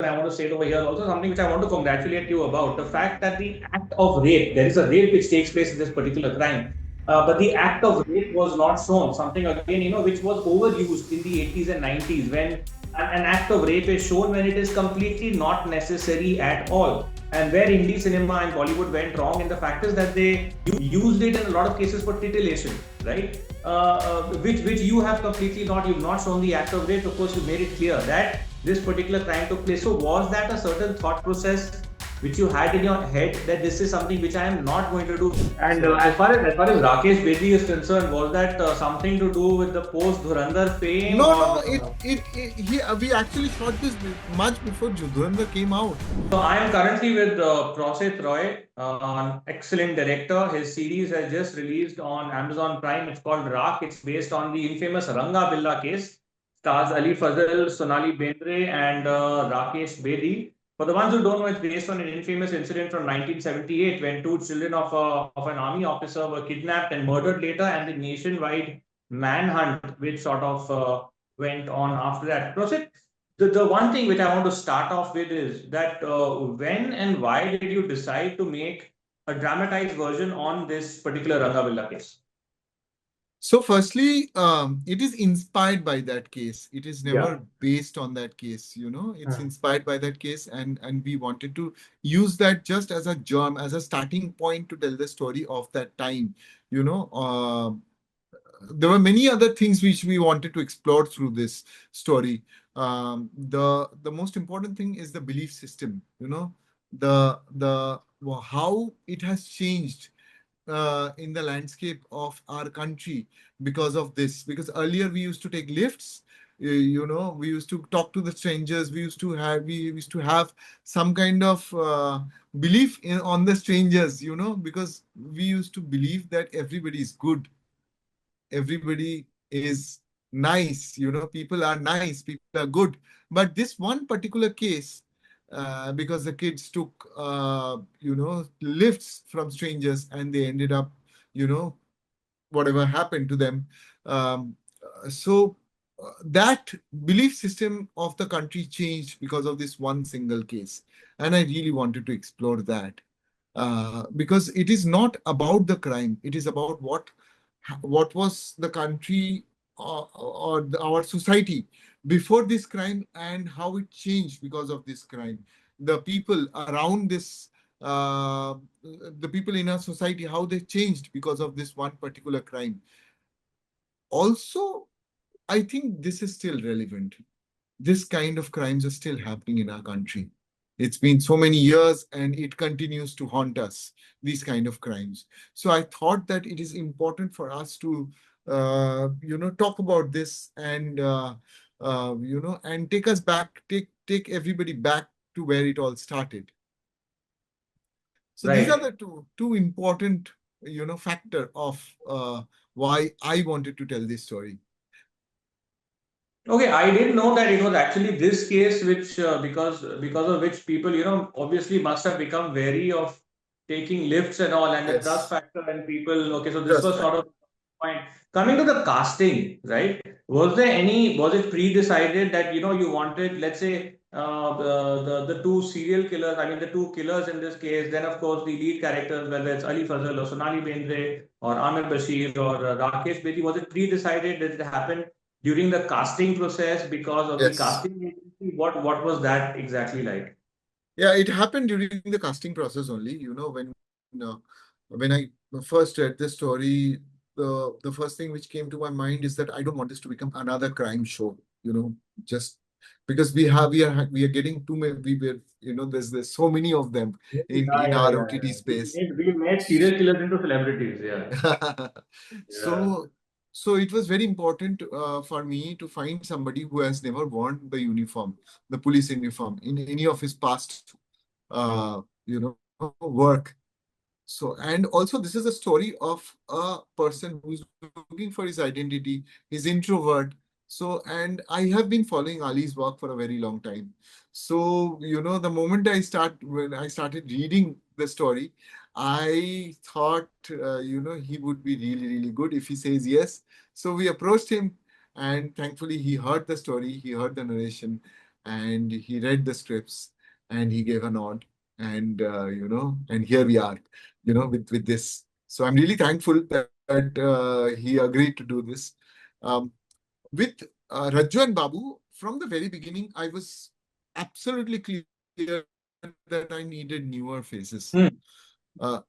I want to say it over here also, something which I want to congratulate you about. The fact that the act of rape, there is a rape which takes place in this particular crime, but the act of rape was not shown. Something again, which was overused in the 80s and 90s when an act of rape is shown when it is completely not necessary at all. And where indie cinema and Bollywood went wrong in the fact is that they used it in a lot of cases for titillation, right? Which you have completely not, you've not shown the act of rape. Of course, you made it clear that this particular crime took place. So was that a certain thought process which you had in your head that this is something which I am not going to do? And as far as Rakesh Bedi is concerned, was that something to do with the post Dhurandhar fame? No, Or no, we actually shot this much before Dhurandhar came out. So I am currently with Prosit Roy, an excellent director. His series has just released on Amazon Prime. It's called Raakh. It's based on the infamous Ranga-Billa case. Stars Ali Fazal, Sonali Bendre, and Rakesh Bedi. For the ones who don't know, it's based on an infamous incident from 1978 when two children of an army officer were kidnapped and murdered later, and the nationwide manhunt which sort of went on after that. Prosit, the one thing which I want to start off with is that when and why did you decide to make a dramatized version on this particular Ranga-Billa case? So firstly, it is inspired by that case. It is Yeah. never based on that case, it's inspired by that case, and we wanted to use that just as a germ, as a starting point to tell the story of that time. There were many other things which we wanted to explore through this story. The most important thing is the belief system, the how it has changed in the landscape of our country because of this. Because earlier we used to take lifts, we used to talk to the strangers, we used to have some kind of belief on the strangers, because we used to believe that everybody is good, everybody is nice, people are nice, people are good. But this one particular case, because the kids took lifts from strangers and they ended up, whatever happened to them. um, so that belief system of the country changed because of this one single case, and I really wanted to explore that, because it is not about the crime, it is about what was the country, our society before this crime, and how it changed because of this crime. The people around this, the people in our society, how they changed because of this one particular crime. Also, I think this is still relevant. This kind of crimes are still happening in our country. It's been so many years and it continues to haunt us, these kind of crimes. So I thought that it is important for us to, talk about this, and take us back, take everybody back to where it all started. So these are Right. the two important, factor of why I wanted to tell this story. Okay, I didn't know that it was actually this case which because of which people obviously must have become wary of taking lifts and all, and the trust Yes, factor and people. Okay, so this trust was sort factor. of point. Coming to the casting, right? Was it pre-decided that you wanted, let's say, the two serial killers, I mean the two killers in this case, then of course the lead characters, whether it's Ali Fazal or Sonali Bendre or Aamir Bashir or Rakesh Bedi, was it pre-decided? Did it happen during the casting process because of the Yes. casting agency? What was that exactly like? Yeah, it happened during the casting process only. When I first read the story, the first thing which came to my mind is that I don't want this to become another crime show. Just because we are getting too many. There's so many of them Yeah, in yeah, our yeah, OTT yeah. space. We made serial killers into celebrities. Yeah. Yeah. So, so it was very important for me to find somebody who has never worn the uniform, the police uniform, in any of his past, work. So, and also this is a story of a person who's looking for his identity, he's introvert. So, and I have been following Ali's work for a very long time. So, the moment when I started reading the story, I thought, he would be really, really good if he says yes. So we approached him, and thankfully he heard the story, he heard the narration, and he read the scripts and he gave a nod, and and here we are, with this. So I'm really thankful that he agreed to do this. Um, with Raju and Babu, from the very beginning, I was absolutely clear that I needed newer faces. Hmm. Uh,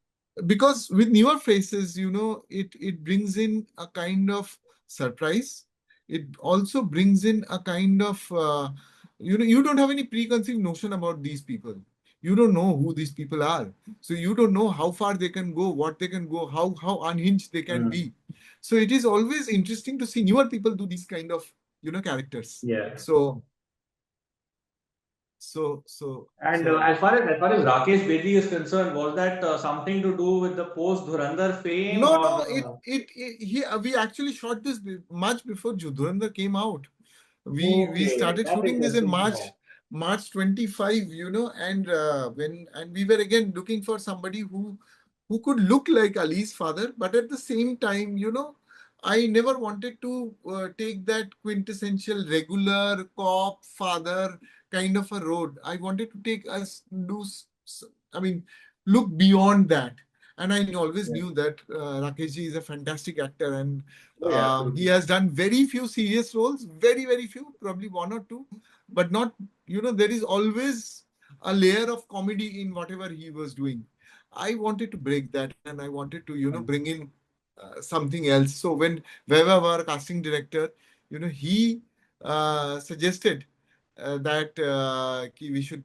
because with newer faces, it brings in a kind of surprise. It also brings in a kind of, you don't have any preconceived notion about these people. You don't know who these people are. So you don't know how far they can go, what they can go, how unhinged they can Hmm. be. So it is always interesting to see newer people do these kind of, characters. Yeah. So, so, And as far as Rakesh Bedi is concerned, was that something to do with the post Dhurandhar fame, no, or no, we actually shot this much before Dhurandhar came out. We okay, started that's shooting this in interesting to March, know. March 25, and we were again looking for somebody who could look like Ali's father, but at the same time, I never wanted to take that quintessential regular cop father kind of a road. I wanted to take us do, I mean, look beyond that. And I always Yeah. knew that Rakesh ji is a fantastic actor, and Oh yeah, he absolutely. has done very few serious roles, very, very few, probably one or two, but not, there is always a layer of comedy in whatever he was doing. I wanted to break that, and I wanted to, bring in something else. So when Veva, our casting director, he suggested that we should,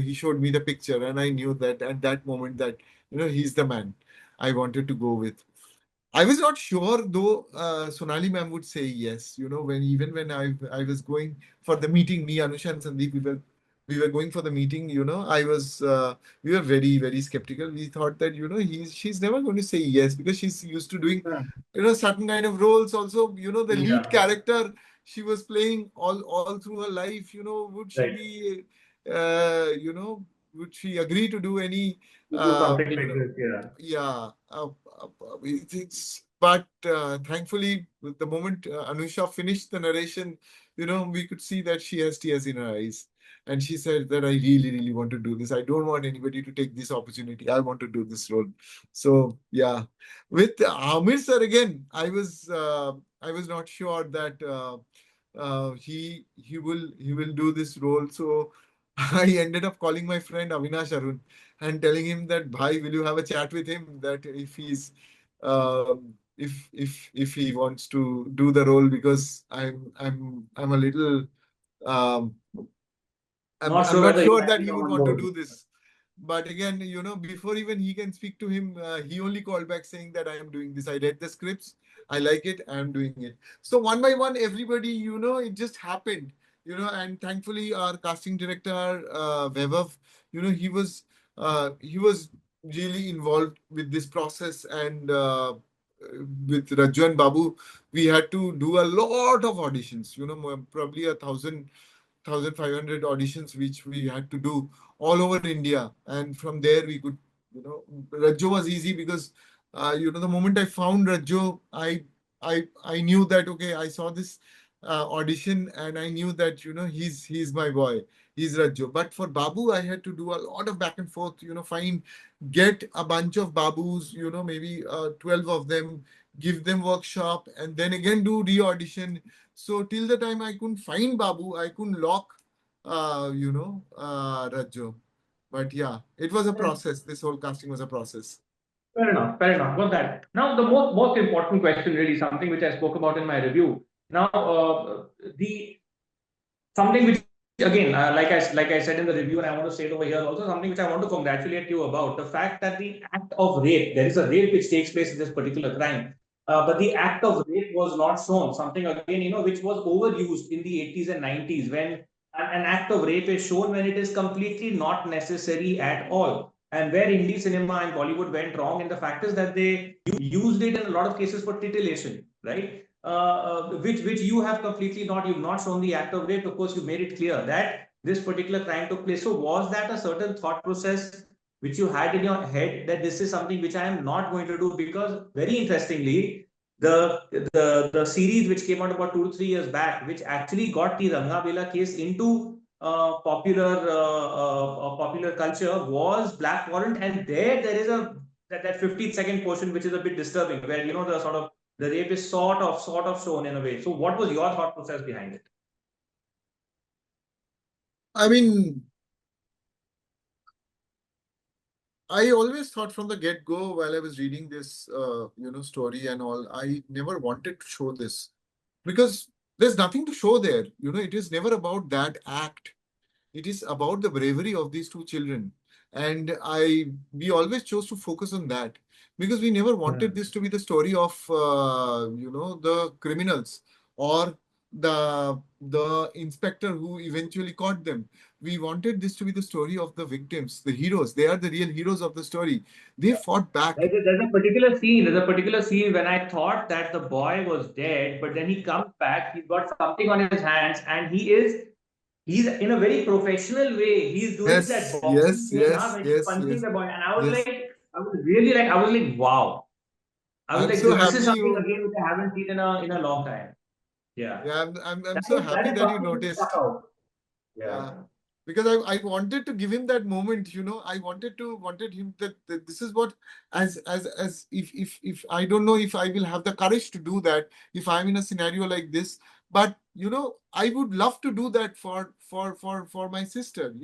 he showed me the picture, and I knew that at that moment that, he's the man I wanted to go with. I was not sure though. Sonali ma'am would say yes. When even when I was going for the meeting, me, Anusha, and Sandeep, we were going for the meeting. I was we were very, very skeptical. We thought that she's never going to say yes because she's used to doing Hmm. certain kind of roles. Also, the lead Yeah, character she was playing all through her life. Would she right. be would she agree to do any Do something you like know this, yeah. yeah, but thankfully, with the moment Anusha finished the narration, we could see that she has tears in her eyes. And she said that I really, really want to do this. I don't want anybody to take this opportunity. I want to do this role. So yeah, with Aamir sir again, I was not sure that he will do this role. So I ended up calling my friend Avinash Arun and telling him that, Bhai, will you have a chat with him that if he wants to do the role, because I'm a little um, I'm Not I'm sure not whether he'll sure that actually he come would on want to board. do this. But again, before even he can speak to him, he only called back saying that I am doing this. I read the scripts, I like it, I am doing it. So one by one, everybody, it just happened, and thankfully our casting director, Vaibhav, he was really involved with this process, and with Raju and Babu, we had to do a lot of auditions, probably 1,500 auditions, which we had to do all over India. And from there, we could, Rajjo was easy because, the moment I found Rajjo, I knew that, okay, I saw this audition and I knew that, he's my boy. He's Rajjo. But for Babu, I had to do a lot of back and forth, get a bunch of Babus, maybe 12 of them, give them workshop, and then again do re-audition. So till the time I couldn't find Babu, I couldn't lock, Rajjo. But yeah, it was a process. This whole casting was a process. Fair enough. Fair enough. Got that. Now, the most important question, really, something which I spoke about in my review. Now, the something which again, like I said in the review, and I want to say it over here also, something which I want to congratulate you about, the fact that the act of rape, there is a rape which takes place in this particular crime, but the act of rape was not shown. Something again, which was overused in the 80s and 90s, when an act of rape is shown when it is completely not necessary at all. And where indie cinema and Bollywood went wrong, and the fact is that they used it in a lot of cases for titillation, right? Which you have completely not, you've not shown the act of rape. Of course, you made it clear that this particular crime took place. So was that a certain thought process which you had in your head that this is something which I am not going to do? Because very interestingly, the series which came out about 2 to 3 years back, which actually got the Ranga-Billa case into popular culture, was Black Warrant, and there is that 15-second portion which is a bit disturbing, where the sort of the rape is sort of shown in a way. So, what was your thought process behind it? I mean, I always thought from the get-go while I was reading this, story and all, I never wanted to show this because there's nothing to show there. It is never about that act. It is about the bravery of these two children. And we always chose to focus on that because we never wanted this to be the story of, the criminals or the inspector who eventually caught them. We wanted this to be the story of the victims, the heroes. They are the real heroes of the story. They fought back. There's a particular scene. There's a particular scene when I thought that the boy was dead, but then he comes back. He's got something on his hands, and he's in a very professional way. He's doing that Yes, boxing yes, thing, huh, yes, when he's yes, punching yes, the boy. And I was yes. like, I was like, wow. I was I'm like, so this is happy something you. again which I haven't seen in a long time. Yeah, Yeah, I'm so that happy is that you something which stuck noticed. out. Yeah. Yeah. Because I wanted to give him that moment, I wanted him that this is what as if I don't know if I will have the courage to do that if I'm in a scenario like this, but I would love to do that for my sister,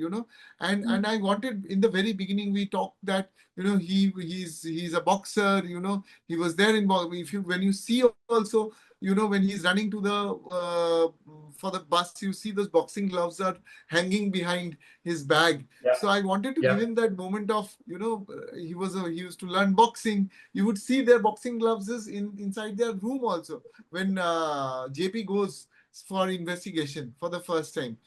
and I wanted in the very beginning we talked that he's a boxer, he was there in if you when you see also when he's running to the for the bus, you see those boxing gloves are hanging behind his bag. Yeah. So I wanted to give Yeah. him that moment of, he used to learn boxing. You would see their boxing gloves is inside their room also when JP goes for investigation for the first time.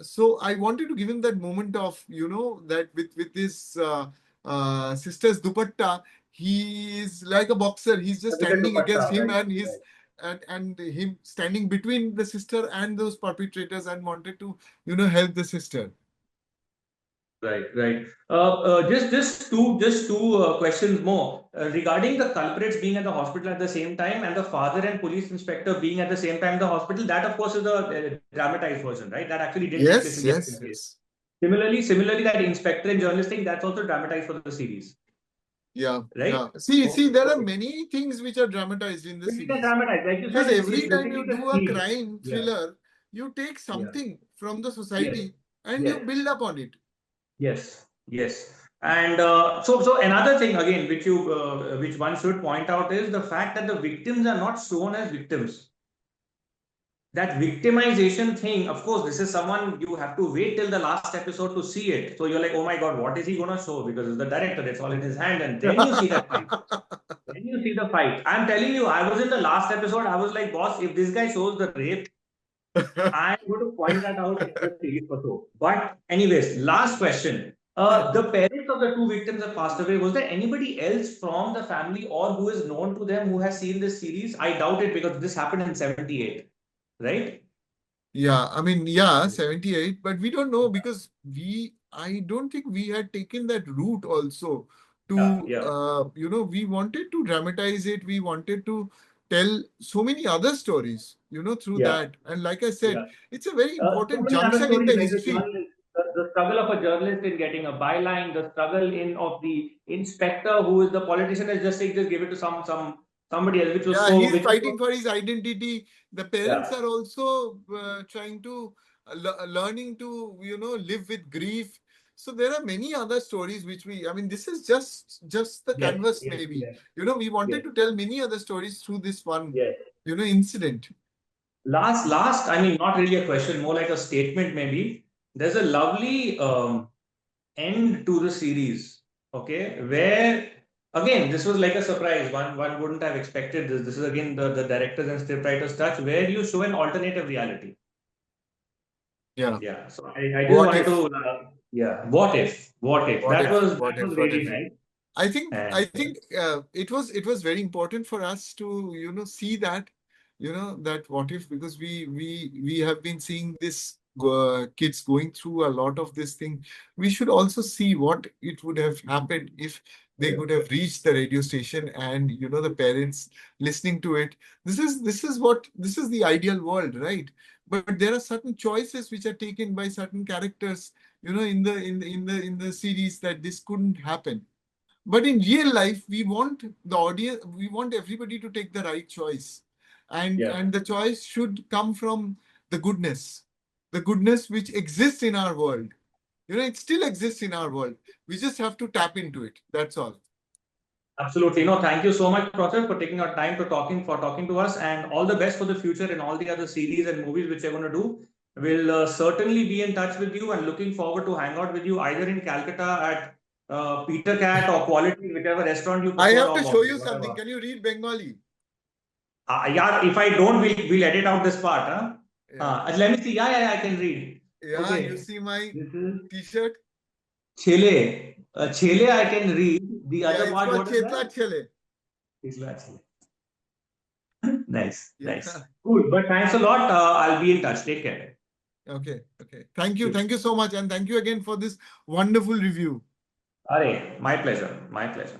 So I wanted to give him that moment of, that with his sister's dupatta, he is like a boxer. He's just Limited standing against dupatta, him right? and his Right. and him standing between the sister and those perpetrators and wanted to, help the sister. Right, right. Just two questions more regarding the culprits being at the hospital at the same time and the father and police inspector being at the same time in the hospital. That, of course, is the dramatized version, right? That actually didn't take place Yes, in the yes, actual case. yes. Similarly, that inspector and journalist thing, that's also dramatized for the series, Yeah, right? yeah. See, there are Okay. many things which are dramatized in the Which we can series. dramatize, like you Because said, every it's time you basically the do a theme. crime Yeah, thriller, you take yeah, something from the yes, society and you yes. build up on it. Yes, yes. And so another thing again, which one should point out is the fact that the victims are not shown as victims. That victimization thing, of course, this is someone you have to wait till the last episode to see it. So you're like, oh my God, what is he gonna show? Because it's the director, it's all in his hand, and then you see that fight. Then you see the fight. I'm telling you, I was in the last episode. I was like, boss, if this guy shows the rape, I'm going to point that out in the series for sure. But anyways, last question. The parents of the two victims have passed away. Was there anybody else from the family or who is known to them who has seen this series? I doubt it because this happened in 78, right? Yeah, I mean, yeah, 78, but we don't know because I don't think we had taken that route also Yeah, to, yeah, we wanted to dramatize it. We wanted to tell so many other stories, through yeah, that. And like I said, yeah. it's a very So important many other junction in stories the like the history. journalist, the struggle of a journalist in getting a byline, the struggle in of the inspector who is the politician is just saying just give it to somebody else, which was Yeah, so he's which was fighting so, for his identity. The parents yeah. are also trying to learning to live with grief. So there are many other stories which I mean, this is just the Yes, canvas yes, maybe. yes, We wanted yes, to tell many other stories through this one, yes. incident. I mean, not really a question, more like a statement, maybe. There's a lovely end to the series, okay, where again, this was like a surprise. One wouldn't have expected this. This is again the directors and scriptwriters touch, where you show an alternative reality. Yeah. Yeah. So I just What wanted if? to, yeah. What if? What if? What That if? was What that if? was What really if? nice. I And think it was very important for us to see that that what if, because we have been seeing this kids going through a lot of this thing. We should also see what it would have happened if they could have reached the radio station, and the parents listening to it. This is the ideal world, right? But there are certain choices which are taken by certain characters, in the series, that this couldn't happen. But in real life, we want the audience, we want everybody to take the right choice. And Yeah. and the choice should come from the goodness which exists in our world. It still exists in our world. We just have to tap into it. That's all. Absolutely. No, thank you so much, Process, for taking our time for talking to us, and all the best for the future and all the other series and movies which you're going to do. We'll certainly be in touch with you and looking forward to hang out with you either in Calcutta at Peter Cat or Quality, whichever restaurant you I prefer, have or to show you something. whatever. Can you read Bengali? Yeah, if I don't, we'll edit out this part. Huh? Yeah. Let me see. Yeah, I can read. Yeah, you Okay. see my This is t-shirt? Chele. Chele, I can read. The Yeah, other it's part, called what is Chetla that? Chele. Isla Chele. Nice, Yeah. nice. Cool. But thanks a lot. I'll be in touch. Take care. Okay. Thank you. You. Thank you so much. And thank you again for this wonderful review. Arey, my pleasure. My pleasure.